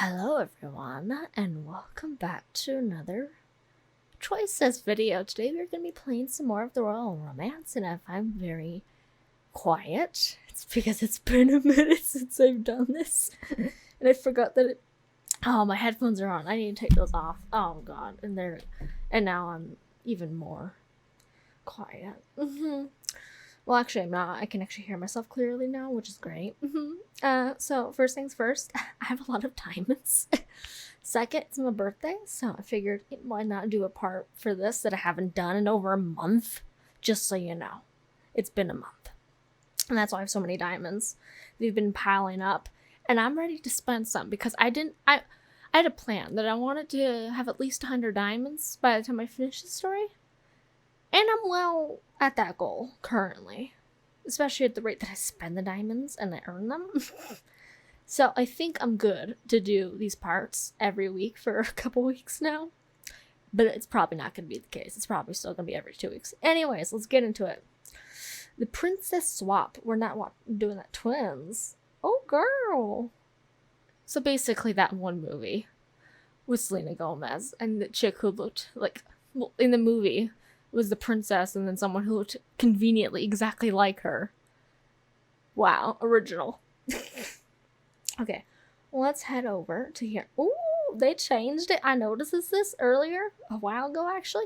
Hello everyone, and welcome back to another Choices video. Today we're going to be playing some more of the Royal Romance, and if I'm very quiet, it's because it's been a minute since I've done this. And I forgot that my headphones are on. I need to take those off. Oh god, and now I'm even more quiet. Well, actually, I'm not. I can actually hear myself clearly now, which is great. So, first things first, I have a lot of diamonds. Second, it's my birthday, so I figured why not do a part for this that I haven't done in over a month, just so you know. It's been a month. And that's why I have so many diamonds. They've been piling up, and I'm ready to spend some, because I had a plan that I wanted to have at least 100 diamonds by the time I finish the story. And I'm well at that goal currently, especially at the rate that I spend the diamonds and I earn them. So I think I'm good to do these parts every week for a couple weeks now. But it's probably not going to be the case. It's probably still going to be every 2 weeks. Anyways, let's get into it. The Princess Swap. We're not doing that twins. Oh, girl. So basically that one movie with Selena Gomez and the chick who looked like, well, in the movie was the princess and then someone who looked conveniently exactly like her. Wow, original. Okay, let's head over to here. Ooh, they changed it. I noticed this earlier, a while ago actually.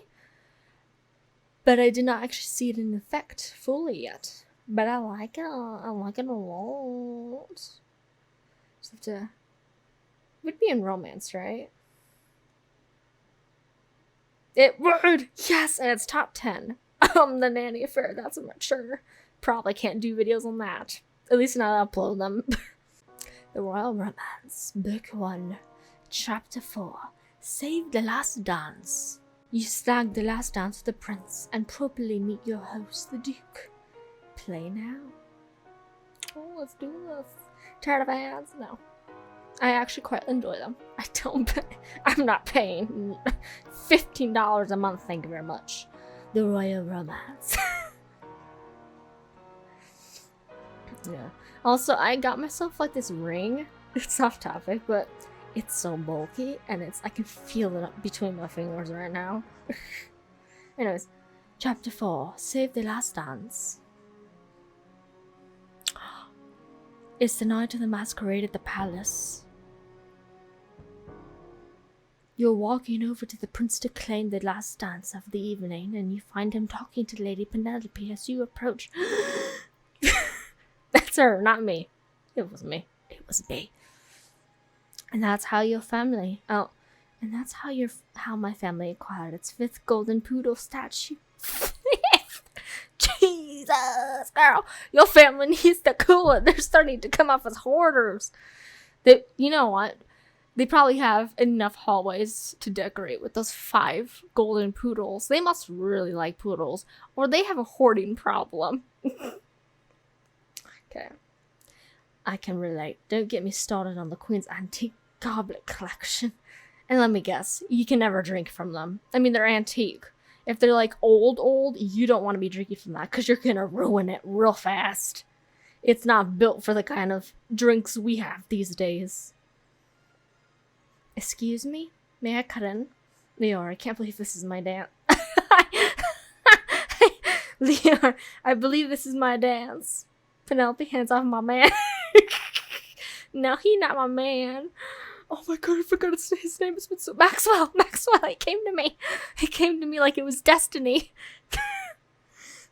But I did not actually see it in effect fully yet. But I like it. I like it a lot. Just have to... It would be in romance, right? It would! Yes! And it's top 10. The Nanny Affair. That's mature. Probably can't do videos on that. At least not upload them. The Royal Romance. Book 1. Chapter 4. Save the Last Dance. You snag the last dance with the prince and properly meet your host, the Duke. Play now. Oh, let's do this. Tired of ads? No. I actually quite enjoy them. I'm not paying $15 a month, thank you very much. The Royal Romance. Yeah. Also, I got myself like this ring. It's off topic, but it's so bulky and I can feel it between my fingers right now. Anyways, Chapter 4. Save the Last Dance. It's the night of the masquerade at the palace. You're walking over to the prince to claim the last dance of the evening, and you find him talking to Lady Penelope as you approach. That's her, not me. It was me. It was me. And that's how your family... Oh, and that's how my family acquired its 5th golden poodle statue. Jesus, girl. Your family needs to cool it. They're starting to come off as hoarders. You know what? They probably have enough hallways to decorate with those 5 golden poodles. They must really like poodles, or they have a hoarding problem. Okay. I can relate. Don't get me started on the Queen's antique goblet collection. And let me guess, you can never drink from them. I mean, they're antique. If they're like old, you don't want to be drinking from that because you're going to ruin it real fast. It's not built for the kind of drinks we have these days. Excuse me? May I cut in? Liore, I can't believe this is my dance. Liore, I believe this is my dance. Penelope, hands off my man. No, he not my man. Oh my god, I forgot his name. It's been so... Maxwell, he came to me. He came to me like it was destiny.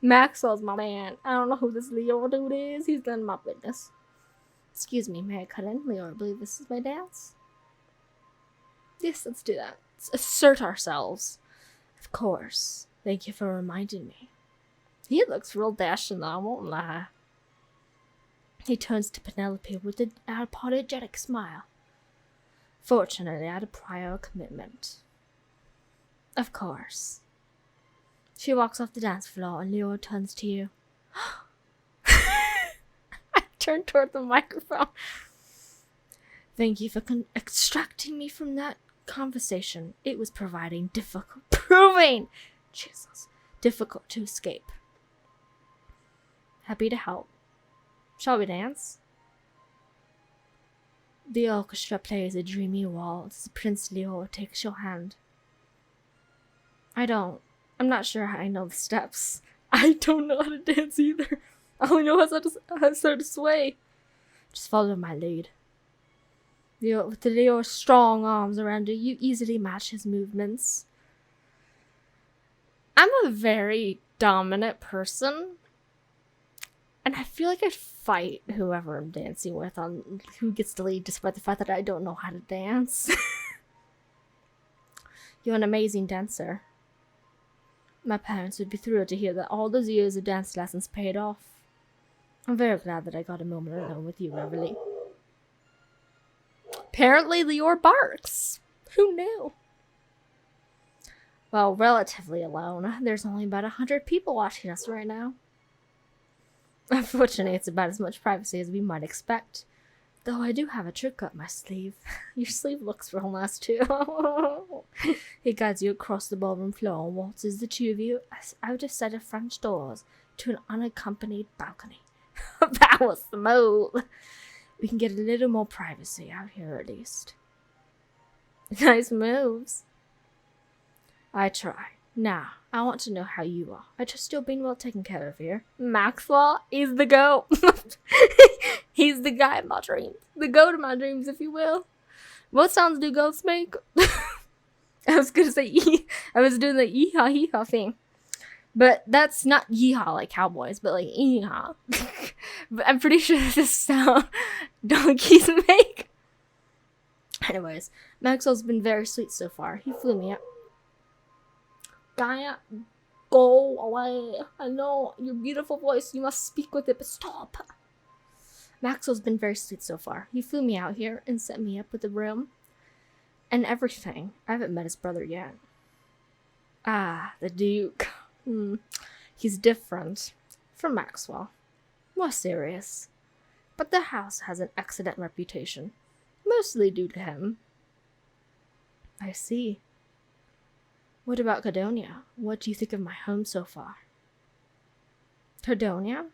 Maxwell's my man. I don't know who this Liore dude is. He's none of my business. Excuse me, may I cut in? Liore, I believe this is my dance. Yes, let's do that. Let's assert ourselves. Of course. Thank you for reminding me. He looks real dashing though, I won't lie. He turns to Penelope with an apologetic smile. Fortunately, I had a prior commitment. Of course. She walks off the dance floor and Liore turns to you. I turn toward the microphone. Thank you for extracting me from that conversation. It was proving difficult to escape. Happy to help. Shall we dance? The orchestra plays a dreamy waltz. Prince Liore takes your hand. I'm not sure how I know the steps. I don't know how to dance either. I only know how to sway. Just follow my lead. With the Liore's strong arms around you, you easily match his movements. I'm a very dominant person. And I feel like I'd fight whoever I'm dancing with on who gets to lead, despite the fact that I don't know how to dance. You're an amazing dancer. My parents would be thrilled to hear that all those years of dance lessons paid off. I'm very glad that I got a moment alone with you, Revele. Apparently, Liore barks. Who knew? Well, relatively alone. There's only about 100 people watching us right now. Unfortunately, it's about as much privacy as we might expect. Though I do have a trick up my sleeve. Your sleeve looks real nice too. He guides you across the ballroom floor and waltzes the two of you out a set of French doors to an unaccompanied balcony. That was the move. We can get a little more privacy out here at least. Nice moves. I try. Now, I want to know how you are. I trust you're being well taken care of here. Maxwell is the goat. He's the guy in my dreams. The goat of my dreams, if you will. What sounds do goats make? I was gonna say I was doing the yeehaw hee-haw thing. But that's not yeehaw like cowboys, but like yeehaw. But I'm pretty sure this sound donkeys make. Anyways, Maxwell's been very sweet so far. He flew me up. Gaia, go away. I know your beautiful voice. You must speak with it, but stop. Maxwell's been very sweet so far. He flew me out here and set me up with a room and everything. I haven't met his brother yet. Ah, the Duke. He's different from Maxwell. More serious. But the house has an excellent reputation. Mostly due to him. I see. What about Cadonia? What do you think of my home so far? Cadonia?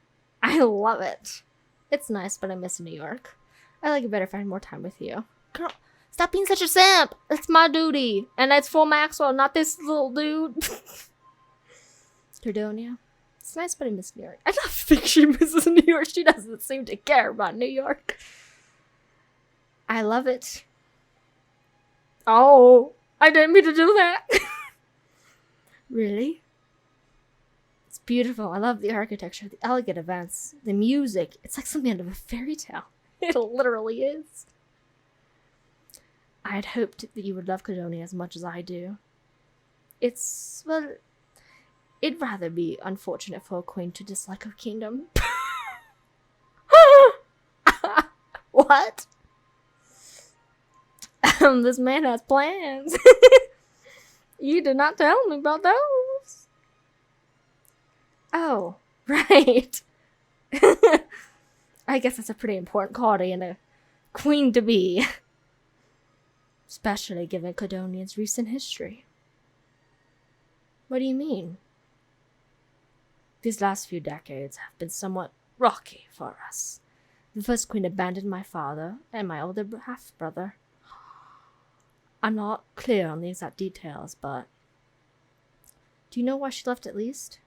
I love it. It's nice, but I miss New York. I like it better if I had more time with you. Girl, stop being such a simp. It's my duty. And it's for Maxwell, not this little dude. Cadonia? It's nice, but I miss New York. I don't think she misses New York. She doesn't seem to care about New York. I love it. Oh, I didn't mean to do that. Really? It's beautiful. I love the architecture, the elegant events, the music. It's like something out of a fairy tale. It literally is. I had hoped that you would love Cadonia as much as I do. Well, it'd rather be unfortunate for a queen to dislike her kingdom. What? This man has plans. You did not tell me about those. Oh, right. I guess that's a pretty important quality in a queen to be. Especially given Cadonia's recent history. What do you mean? These last few decades have been somewhat rocky for us. The first queen abandoned my father and my older half-brother. I'm not clear on the exact details, but... Do you know why she left at least?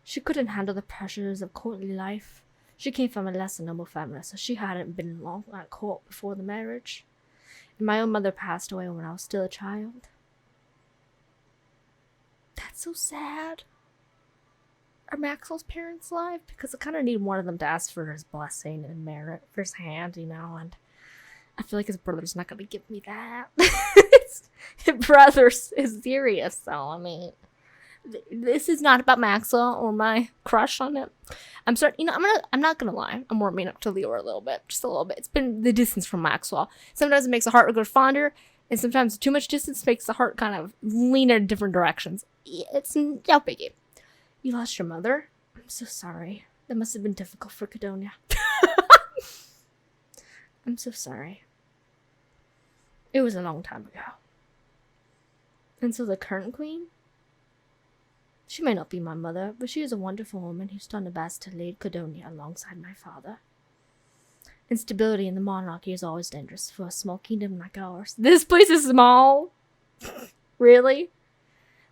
She couldn't handle the pressures of courtly life. She came from a less noble family, so she hadn't been long at court before the marriage. And my own mother passed away when I was still a child. That's so sad. Are Maxwell's parents alive? Because I kind of need one of them to ask for his blessing and merit for his hand, you know, and... I feel like his brother's not going to give me that. His brother's is serious, so I mean, this is not about Maxwell or my crush on him. I'm not gonna lie. I'm warming up to Liore a little bit, just a little bit. It's been the distance from Maxwell. Sometimes it makes the heart grow fonder, and sometimes too much distance makes the heart kind of lean in different directions. It's no biggie. You lost your mother? I'm so sorry. That must have been difficult for Cadonia. I'm so sorry. It was a long time ago. And so the current queen? She may not be my mother, but she is a wonderful woman who's done her best to lead Cadonia alongside my father. Instability in the monarchy is always dangerous for a small kingdom like ours. This place is small! Really?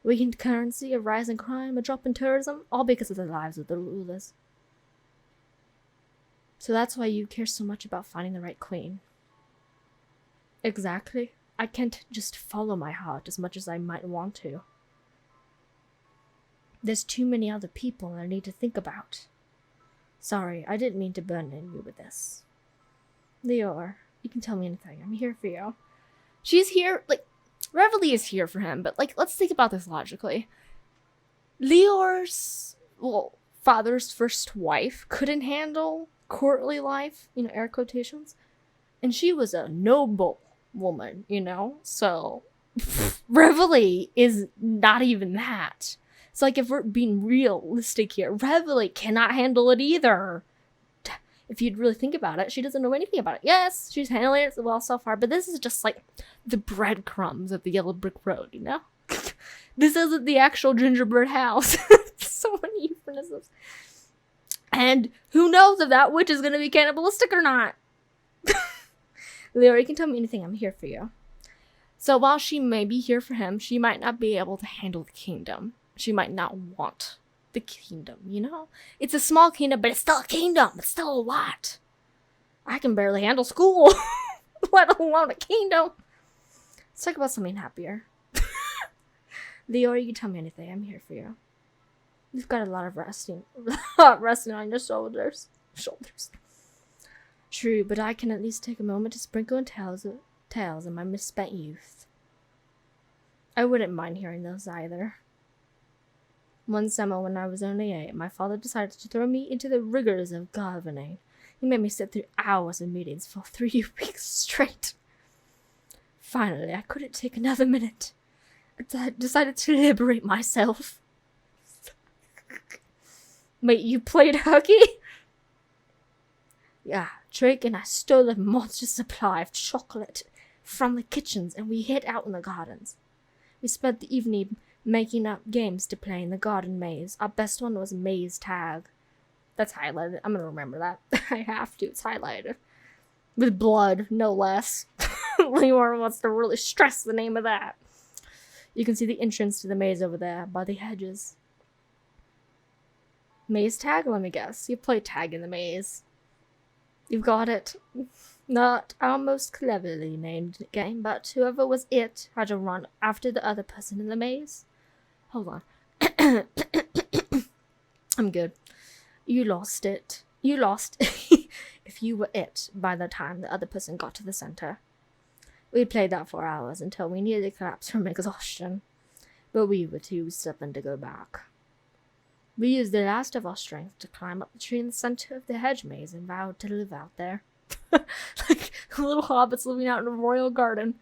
Weakened currency, a rise in crime, a drop in tourism, all because of the lives of the rulers. So that's why you care so much about finding the right queen. Exactly. I can't just follow my heart as much as I might want to. There's too many other people I need to think about. Sorry, I didn't mean to burden you with this. Liore, you can tell me anything. I'm here for you. She's here, like, Revele is here for him, but, like, let's think about this logically. Liore's, well, father's first wife couldn't handle courtly life, you know, air quotations. And she was a noble woman, you know? So, Revele is not even that. It's like, if we're being realistic here, Revele cannot handle it either. If you'd really think about it, she doesn't know anything about it. Yes, she's handling it well so far, but this is just like the breadcrumbs of the yellow brick road, you know? This isn't the actual gingerbread house. So many euphemisms. And who knows if that witch is going to be cannibalistic or not. Liore, you can tell me anything. I'm here for you. So while she may be here for him, she might not be able to handle the kingdom. She might not want the kingdom, you know? It's a small kingdom, but it's still a kingdom. It's still a lot. I can barely handle school, let alone a kingdom. Let's talk about something happier. Liore, you can tell me anything. I'm here for you. You've got a lot of resting on your shoulders. True, but I can at least take a moment to sprinkle in tales of my misspent youth. I wouldn't mind hearing those either. One summer when I was only 8, my father decided to throw me into the rigors of governing. He made me sit through hours of meetings for 3 weeks straight. Finally, I couldn't take another minute. I decided to liberate myself. Wait, you played hooky? Yeah, Drake and I stole a monstrous supply of chocolate from the kitchens and we hid out in the gardens. We spent the evening making up games to play in the garden maze. Our best one was maze tag. That's highlighted. I'm gonna remember that. I have to. It's highlighted. With blood, no less. Liore wants to really stress the name of that. You can see the entrance to the maze over there by the hedges. Maze tag? Let me guess. You play tag in the maze. You've got it. Not our most cleverly named game, but whoever was it had to run after the other person in the maze. Hold on. I'm good. You lost it. You lost if you were it by the time the other person got to the center. We played that for hours until we nearly collapsed from exhaustion, but we were too stubborn to go back. We used the last of our strength to climb up the tree in the center of the hedge maze and vowed to live out there. Like little hobbits living out in a royal garden.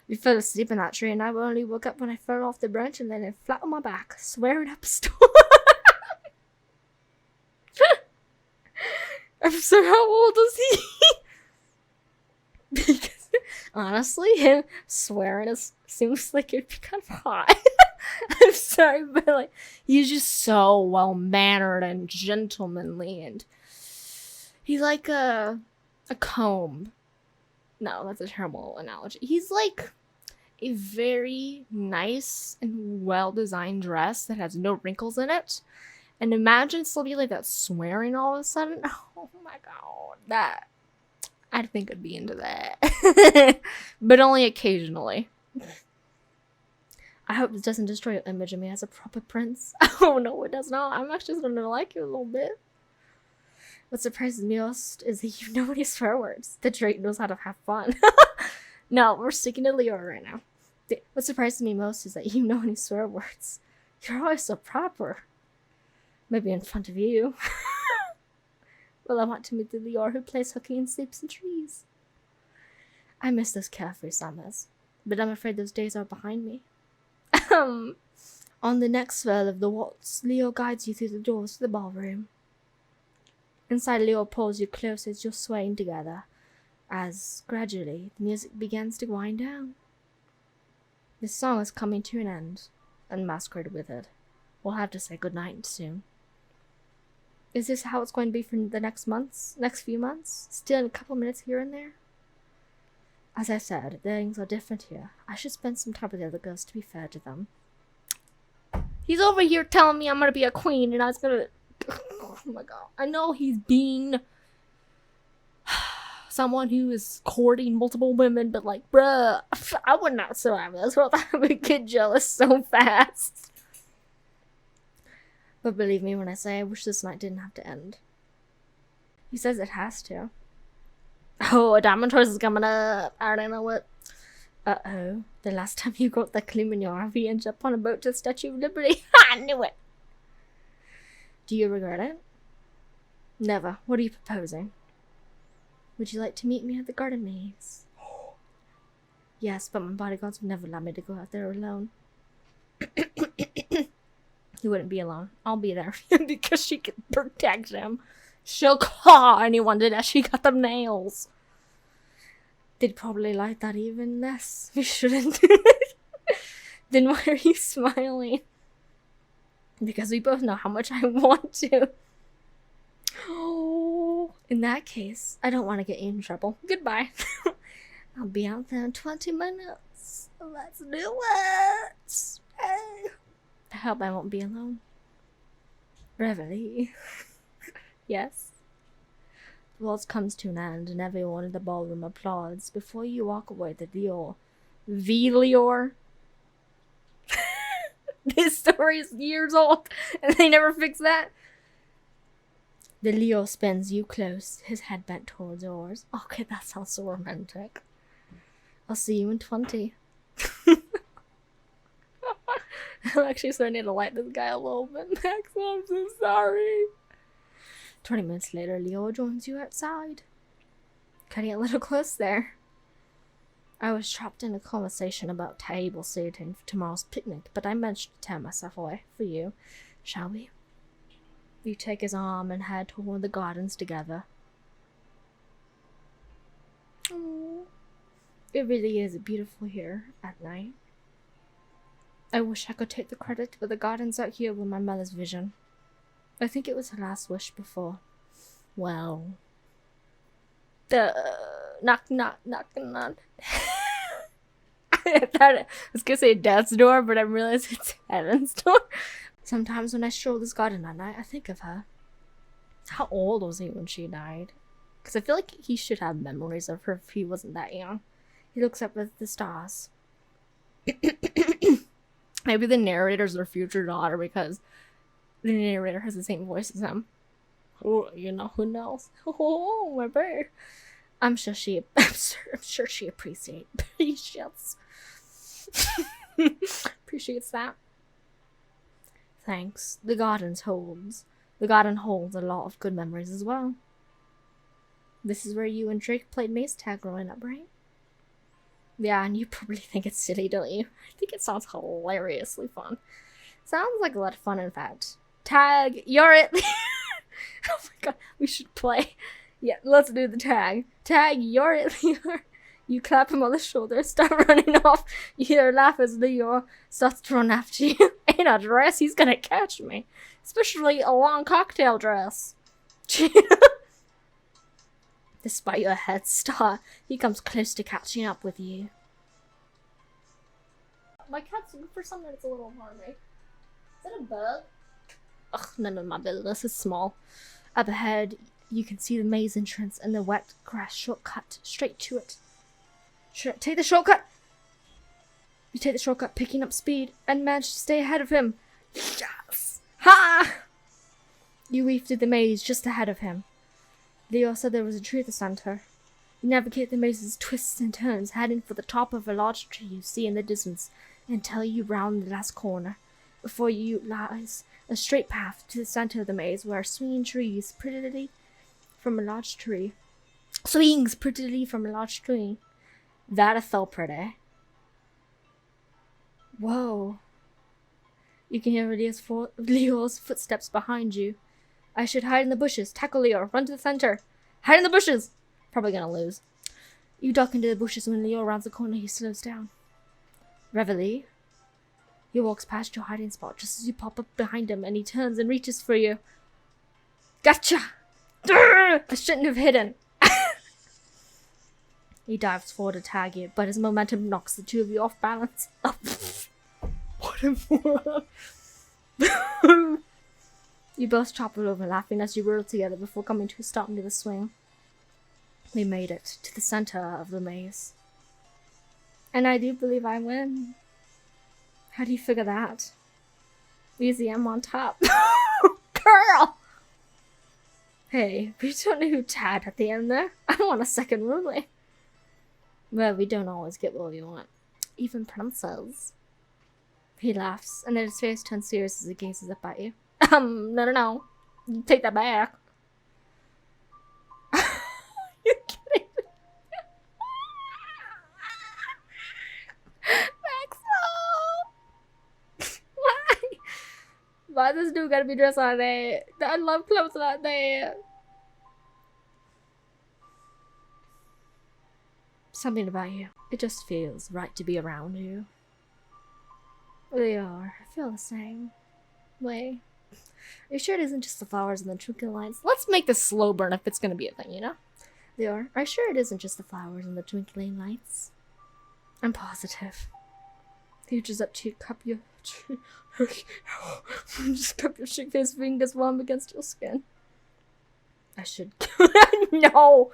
We fell asleep in that tree and I only woke up when I fell off the branch and landed flat on my back, swearing up a storm. I'm sorry, how old is he? Because honestly, him swearing seems like it'd be kind of hot. I'm sorry, but like he's just so well mannered and gentlemanly, and he's like a comb. No, that's a terrible analogy. He's like a very nice and well designed dress that has no wrinkles in it. And imagine somebody like that swearing all of a sudden. Oh my god, that I think I'd be into that, but only occasionally. I hope this doesn't destroy your image of me as a proper prince. Oh no, it does not. I'm actually starting to like you a little bit. What surprises me most is that you know any swear words. The Drake knows how to have fun. No, we're sticking to Liore right now. What surprises me most is that you know any swear words. You're always so proper. Maybe in front of you. Well, I want to meet the Liore who plays hooky and sleeps in trees. I miss those carefree summers, but I'm afraid those days are behind me. On the next swell of the waltz, Leo guides you through the doors to the ballroom. Inside, Leo pulls you close as you're swaying together, as, gradually, the music begins to wind down. The song is coming to an end, and masquerade with it. We'll have to say goodnight soon. Is this how it's going to be for the next few months? Still a couple minutes here and there? As I said, things are different here. I should spend some time with the other girls to be fair to them. He's over here telling me I'm gonna be a queen and I was gonna... Oh my god. I know he's being... someone who is courting multiple women, but like, bruh, I would not survive this world. I would get jealous so fast. But believe me when I say I wish this night didn't have to end. He says it has to. Oh, a diamond horse is coming up. I don't know what. Uh-oh. The last time you got the clue in your RV ended up on a boat to the Statue of Liberty. I knew it. Do you regret it? Never. What are you proposing? Would you like to meet me at the garden maze? Yes, but my bodyguards would never allow me to go out there alone. He wouldn't be alone. I'll be there. Because she can protect him. She'll claw anyone to death. She got them nails. They'd probably like that even less. We shouldn't. Then why are you smiling? Because we both know how much I want to. Oh, in that case, I don't want to get you in trouble. Goodbye. I'll be out there in 20 minutes. Let's do it. Hey. I hope I won't be alone. Revele. Yes. The waltz comes to an end and everyone in the ballroom applauds. Before you walk away, the Liore. Liore? This story is years old and they never fix that. The Liore spins you close, his head bent towards yours. Okay, that sounds so romantic. I'll see you in 20. I'm actually starting to like this guy a little bit, Max. I'm so sorry. 20 minutes later, Liore joins you outside. Cutting a little close there. I was trapped in a conversation about table setting for tomorrow's picnic, but I managed to tear myself away for you. Shall we? You take his arm and head toward the gardens together. Oh, it really is beautiful here at night. I wish I could take the credit, but the gardens out here were my mother's vision. I think it was her last wish before. Well, knock. I thought I was gonna say death's door, but I realized it's heaven's door. Sometimes when I stroll this garden at night, I think of her. How old was he when she died? Because I feel like he should have memories of her if he wasn't that young. He looks up at the stars. Maybe the narrator's their future daughter because the narrator has the same voice as him. Oh, you know, who knows? Oh, my babe. I'm sure she appreciates that. Thanks. The garden holds a lot of good memories as well. This is where you and Drake played maze tag growing up, right? Yeah, and you probably think it's silly, don't you? I think it sounds hilariously fun. Sounds like a lot of fun, in fact. Tag, you're it. Oh my god, we should play. Yeah, let's do the tag. Tag, you're it, Liore. You clap him on the shoulder, start running off. You hear a laugh as Liore starts to run after you. In a dress, he's gonna catch me. Especially a long cocktail dress. Despite your head start, he comes close to catching up with you. My cat's for some minutes a little horny. Is that a bug? Ugh, none of my business. It's small. Up ahead, you can see the maze entrance and the wet grass shortcut straight to it. Take the shortcut! You take the shortcut, picking up speed, and manage to stay ahead of him. Yes! Ha! You weave through the maze just ahead of him. Liore said there was a tree at the center. You navigate the maze's twists and turns, heading for the top of a large tree you see in the distance until you round the last corner. Before you lies a straight path to the center of the maze where swings prettily from a large tree. That is so pretty. Whoa. You can hear Liore's footsteps behind you. I should hide in the bushes. Tackle Liore. Run to the center. Hide in the bushes. Probably gonna lose. You duck into the bushes. When Liore rounds the corner, he slows down. Revele. He walks past your hiding spot just as you pop up behind him, and he turns and reaches for you. Gotcha! I shouldn't have hidden. He dives forward to tag you, but his momentum knocks the two of you off balance. What a moron. You both topple over laughing as you whirl together before coming to a stop near the swing. We made it to the center of the maze. And I do believe I win. How do you figure that? Easy, I'm on top. Girl! Hey, we don't know who tagged at the end there. I don't want a second ruling. Well, we don't always get what we want. Even princes. He laughs, and then his face turns serious as he gazes up at you. No. You take that back. You're kidding me. Maxo! Why? Why does this dude gotta be dressed like that? I love clothes like that. Something about you. It just feels right to be around you. Liore, I feel the same way. Are you sure it isn't just the flowers and the twinkling lights? Let's make this slow burn if it's gonna be a thing, you know? Liore, are you sure it isn't just the flowers and the twinkling lights? I'm positive. He reaches up to you, cup your just cup your shake-faced fingers warm against your skin. I should no.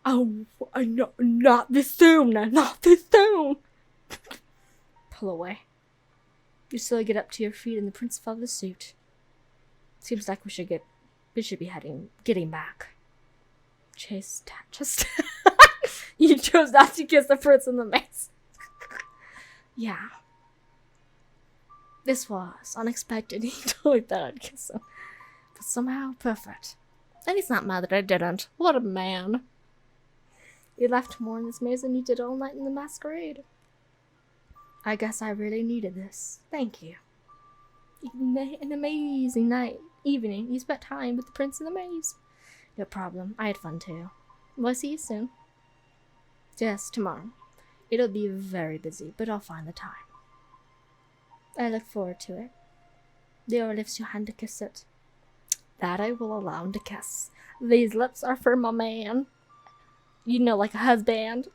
Oh, no, not this soon, not this soon. Pull away. You slowly get up to your feet in the Prince Father's suit. Seems like we should be getting back. Chase, just you chose not to kiss the prince in the maze. Yeah. This was unexpected. He totally thought I'd kiss him. But somehow perfect. And he's not mad that I didn't. What a man. You left more in this maze than you did all night in the masquerade. I guess I really needed this. Thank you. An amazing evening. You spent time with the prince in the maze. No problem. I had fun too. We'll see you soon. Yes, tomorrow. It'll be very busy, but I'll find the time. I look forward to it. Liore lifts your hand to kiss it. That I will allow him to kiss. These lips are for my man. You know, like a husband.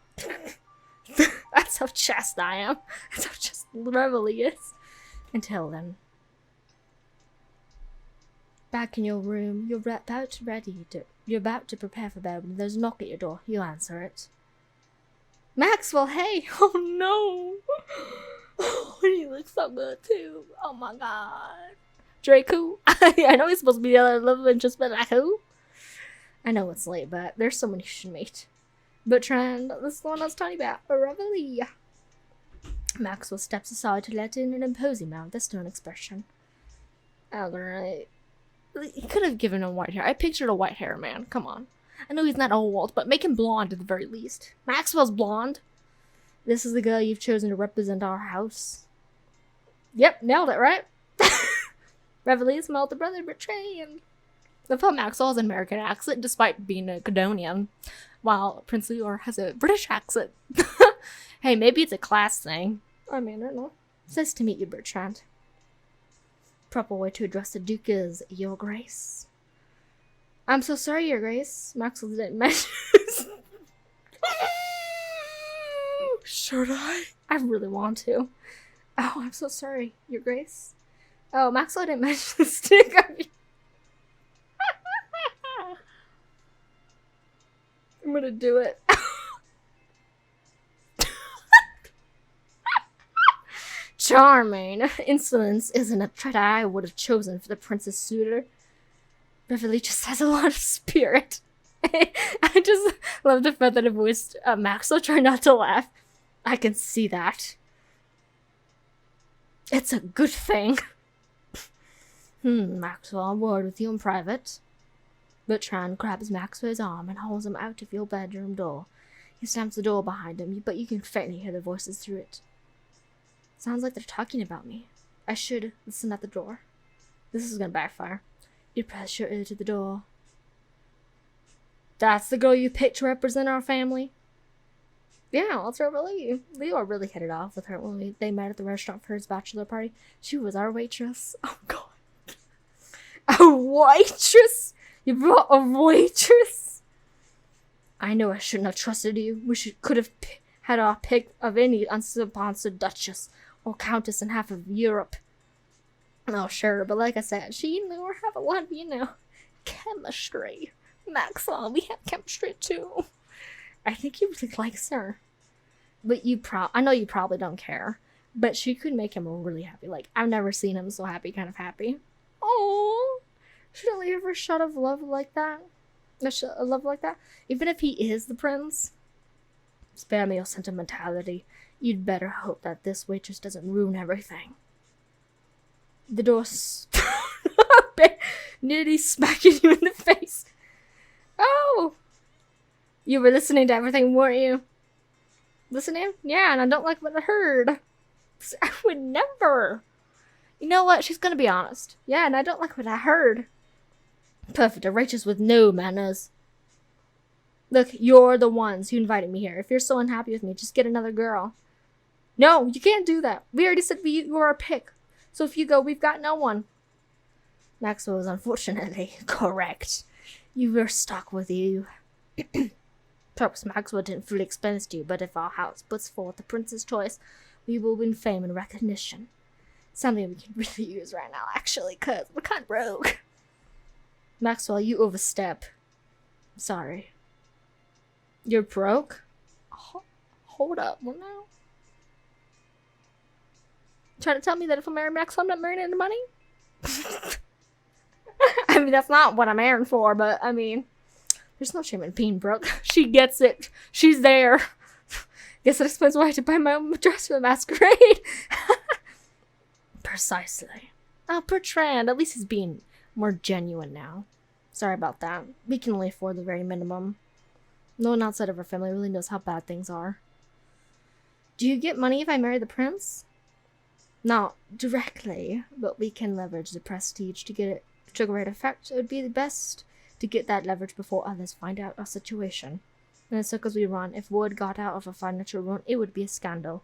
That's how chaste I am. That's how just Revele is. Until then. Back in your room, you're about to prepare for bed when there's a knock at your door. You answer it. Maxwell, hey! Oh no! Oh, he looks so good too. Oh my god. Draco? I know he's supposed to be the other love interest, but like who? I know it's late, but there's someone you should meet. Bertrand, this is the one I was talking about. Revele. Maxwell steps aside to let in an imposing man with a stern expression. Alright. He could have given him white hair. I pictured a white hair man. Come on. I know he's not old, but make him blonde at the very least. Maxwell's blonde. This is the girl you've chosen to represent our house. Yep, nailed it, right? Revele's my older brother, Bertrand. I thought Maxwell has an American accent despite being a Cadonian, while Prince Liore has a British accent. Hey, maybe it's a class thing. I mean, I don't know. It's nice to meet you, Bertrand. Proper way to address the Duke is Your Grace. I'm so sorry, Your Grace. Maxwell didn't mention. Should I? I really want to. Oh, I'm so sorry, Your Grace. Oh, Maxwell didn't mention the stick. I'm gonna do it. Charming. Insolence isn't a trait I would have chosen for the prince's suitor. Revele just has a lot of spirit. I just love the fact that it voiced Maxwell trying not to laugh. I can see that. It's a good thing. Maxwell, a word with you in private. Bertrand grabs Maxwell's arm and hauls him out of your bedroom door. He slams the door behind him, but you can faintly hear their voices through it. Sounds like they're talking about me. I should listen at the door. This is gonna backfire. You press your ear to the door. That's the girl you picked to represent our family? Yeah, that's Revele. Liore really hit it off with her when they met at the restaurant for his bachelor party. She was our waitress. Oh god. A waitress? You brought a waitress? I know I shouldn't have trusted you. Could have had our pick of any unsponsored duchess or countess in half of Europe. Oh, sure, but like I said, she and Liore have a lot of, chemistry. Maxwell, we have chemistry too. I think he really likes her. But I know you probably don't care. But she could make him really happy. Like, I've never seen him so happy, kind of happy. Oh, shouldn't leave for a shot of love like that. A love like that. Even if he is the prince. Spare me your sentimentality. You'd better hope that this waitress doesn't ruin everything. The door's nearly smacking you in the face. Oh! You were listening to everything, weren't you? Listening? Yeah, and I don't like what I heard. I would never. You know what? She's gonna be honest. Yeah, and I don't like what I heard. Perfect, a waitress with no manners. Look, you're the ones who invited me here. If you're so unhappy with me, just get another girl. No, you can't do that. We already said you were our pick. So if you go, we've got no one. Maxwell is unfortunately correct. You were stuck with you. Perhaps Maxwell didn't fully explain this to you, but if our house puts forth the prince's choice, we will win fame and recognition. Something we can really use right now, actually, because we're kind of broke. Maxwell, you overstep. Sorry. You're broke? Hold up, what now? Trying to tell me that if I marry Maxwell, I'm not marrying into money? I mean, that's not what I'm marrying for, but, I mean, there's no shame in being broke. She gets it. She's there. Guess that explains why I had to buy my own dress for the masquerade. Precisely. Oh, Bertrand, at least he's being more genuine now. Sorry about that. We can only afford the very minimum. No one outside of our family really knows how bad things are. Do you get money if I marry the prince? Not directly, but we can leverage the prestige to get it to a great effect. It would be the best to get that leverage before others find out our situation. In the circles we run, if word got out of a financial ruin, it would be a scandal.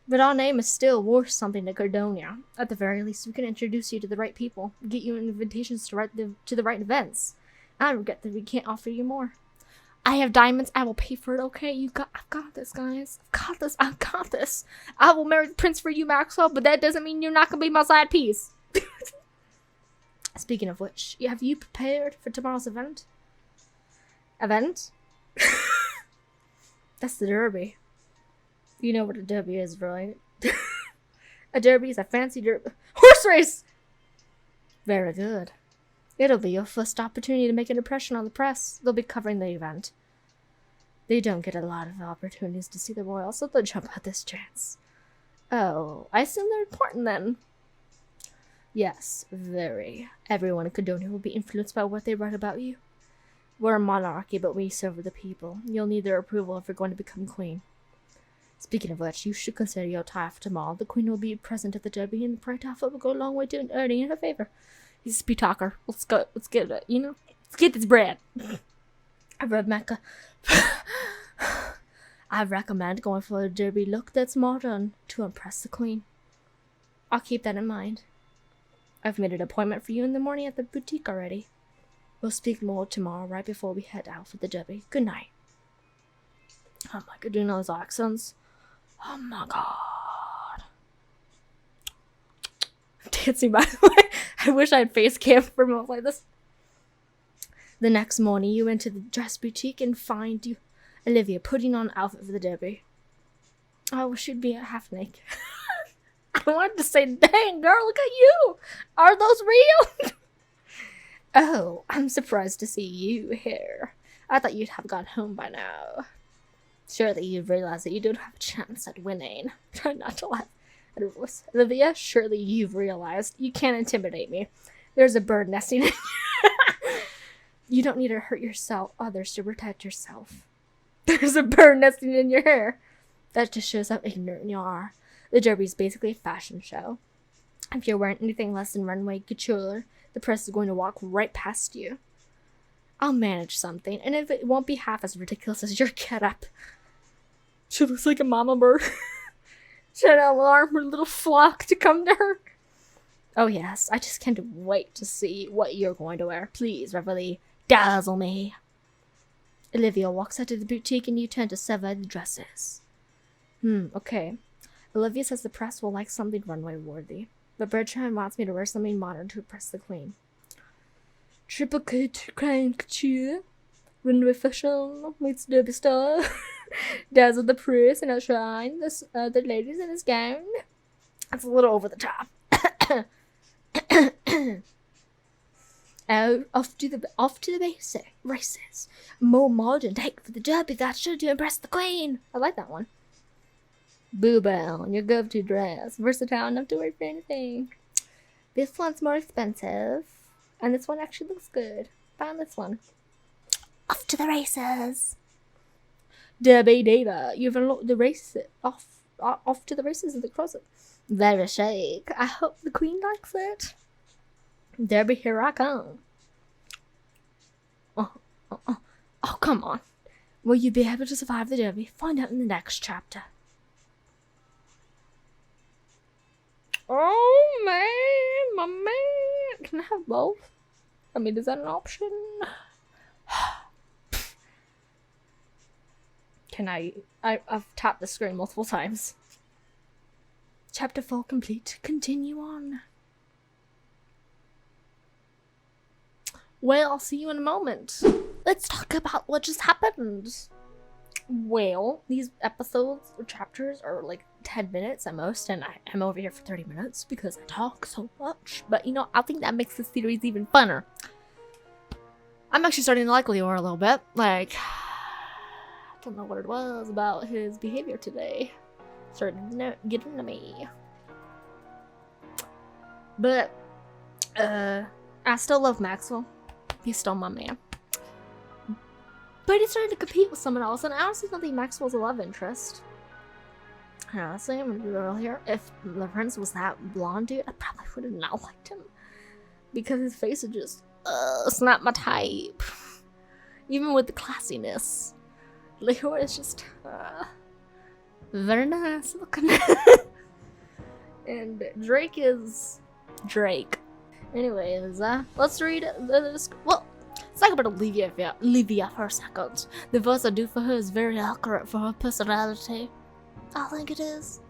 But our name is still worth something to Cardonia. At the very least, we can introduce you to the right people, get you invitations to the right events. I regret that we can't offer you more. I have diamonds. I will pay for it, okay? I've got this, guys. I've got this. I will marry the prince for you, Maxwell, but that doesn't mean you're not going to be my side piece. Speaking of which, have you prepared for tomorrow's event? Event? That's the derby. You know what a derby is, right? A derby is a fancy horse race! Very good. It'll be your first opportunity to make an impression on the press. They'll be covering the event. They don't get a lot of opportunities to see the royal, so they'll jump at this chance. Oh, I assume they're important then. Yes, very. Everyone in Cardonia will be influenced by what they write about you. We're a monarchy, but we serve the people. You'll need their approval if you're going to become queen. Speaking of which, you should consider your tie for tomorrow. The queen will be present at the derby, and the bright outfit will go a long way to earning in her favor. He's a speed talker. Let's go. Let's get it. Let's get this bread. I recommend going for a derby look that's modern to impress the queen. I'll keep that in mind. I've made an appointment for you in the morning at the boutique already. We'll speak more tomorrow right before we head out for the derby. Good night. Oh my god, do you know those accents? Oh my god. I'm dancing, by the way. I wish I had face cam for moments like this. The next morning, you went to the dress boutique and find Olivia putting on an outfit for the derby. Oh, she'd be half naked. I wanted to say, dang, girl, look at you. Are those real? Oh, I'm surprised to see you here. I thought you'd have gone home by now. Surely you've realized that you don't have a chance at winning. Try not to laugh. Olivia, surely you've realized you can't intimidate me. There's a bird nesting in you. You don't need to hurt others to protect yourself. There's a bird nesting in your hair. That just shows how ignorant you are. The derby is basically a fashion show. If you're wearing anything less than runway couture, the press is going to walk right past you. I'll manage something, and if it won't be half as ridiculous as your getup. She looks like a mama bird. She had to alarm her little flock to come to her. Oh yes, I just can't wait to see what you're going to wear. Please, Revele, dazzle me. Olivia walks out of the boutique and you turn to survey the dresses. Okay. Olivia says the press will like something runway worthy, but Bertrand wants me to wear something modern to impress the queen. Triple crown couture, runway fashion meets derby style, dazzle the press and outshine the ladies in his gown. That's a little over the top. Off to the races. More modern take for the derby, that's sure to impress the queen. I like that one. Boo-bow, your go-to dress. Versatile enough to wear for anything. This one's more expensive. And this one actually looks good. Found this one. Off to the races. Derby diva, you've unlocked the race off to the races in the closet. Very chic. I hope the queen likes it. Derby, here I come. Oh, come on. Will you be able to survive the derby? Find out in the next chapter. Oh, man. My man. Can I have both? I mean, is that an option? Can I've tapped the screen multiple times. Chapter 4 complete. Continue on. Well, I'll see you in a moment. Let's talk about what just happened. Well, these episodes or chapters are like 10 minutes at most, and I'm over here for 30 minutes because I talk so much. But, you know, I think that makes the series even funner. I'm actually starting to like Liore a little bit. Like, I don't know what it was about his behavior today. Starting to get into me. But, I still love Maxwell. He's still my man. But he started to compete with someone else, and I honestly don't think Maxwell's a love interest. And honestly, I'm gonna be real here. If the prince was that blonde dude, I probably would have not liked him. Because his face is just, it's not my type. Even with the classiness. Liore is just, very nice looking. And Drake is Drake. Anyways, let's read the well, let's talk about Olivia for a second. The voice I do for her is very accurate for her personality. I think it is.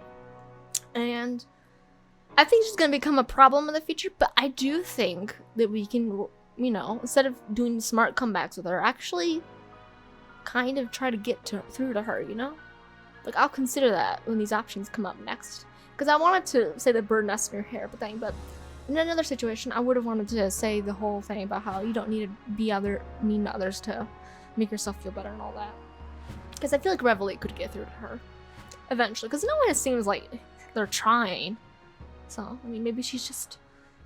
And I think she's gonna become a problem in the future, but I do think that we can, you know, instead of doing smart comebacks with her, actually kind of try to get through to her, you know? Like, I'll consider that when these options come up next. Because I wanted to say the bird nest in her hair, but in another situation, I would have wanted to say the whole thing about how you don't need to be mean to others to make yourself feel better and all that. Because I feel like Revele could get through to her eventually. Because no one seems like they're trying. So, I mean, maybe she's just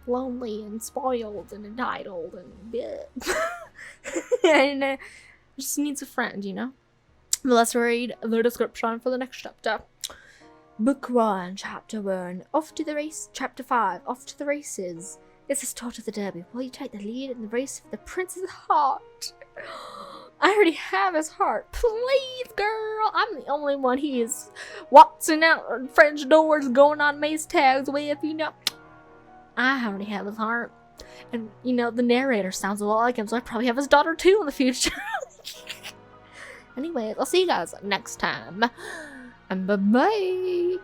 lonely and spoiled and entitled and and just needs a friend, you know? But let's read the description for the next chapter. Book 1, Chapter 1. Off to the race. Chapter 5. Off to the races. It's the start of the derby. Will you take the lead in the race for the prince's heart? I already have his heart. Please, girl. I'm the only one he is waltzing out French doors, going on maze tags with, you know. I already have his heart. And, you know, the narrator sounds a lot like him, so I probably have his daughter too in the future. Anyways, I'll see you guys next time. And bye-bye.